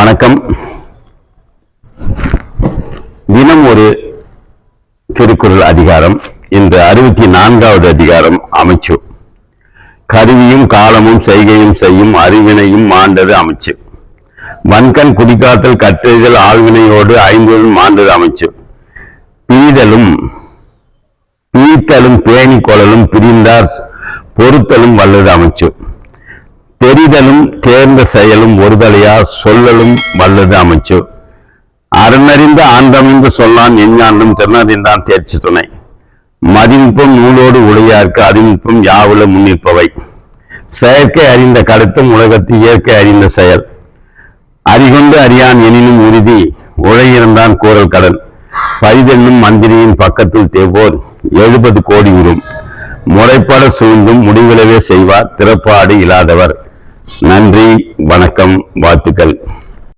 வணக்கம். தினம் ஒரு திருக்குறள் அதிகாரம். இன்று 64வது அதிகாரம். அமைச்சு. கருவியும் காலமும் செய்கையும் செய்யும் அறிவினையும் மாண்டது அமைச்சு. வன்கண் குடிக்காத்தல் கற்றறிதல் ஆழ்வினையோடு ஐம்பொருள் மாண்டது அமைச்சு. பீத்தலும் பேணி கொள்ளலும் பிரிந்தார் பொறுத்தலும் வல்லது அமைச்சு. தெரிதலும் தேர்ந்த செயலும் ஒருதலையா சொல்லலும் வல்லது அமைச்சு. அறனறிந்த ஆண்டமின்று சொல்லான் எஞ்ஞாண்டும் திறனறிந்தான் தேர்ச்சி துணை. மதிநுட்பம் நூலோடு உடையார்க்கு அதிநுட்பம் யாவுல முன்னிற்பவை. செயற்கை அறிந்த கடத்தும் உலகத்து இயற்கை அறிந்த செயல். அறிகொண்டு அறியான் எனினும் உறுதி உழையிறந்தான் கூறல் கடன். பரிதென்னும் மந்திரியின் பக்கத்தில் தேவோர் 70 கோடி உறும். முறைப்பட சூழ்ந்தும் முடிவிலவே செய்வார் திறப்பாடு இல்லாதவர். நன்றி, வணக்கம், வாழ்த்துக்கள்.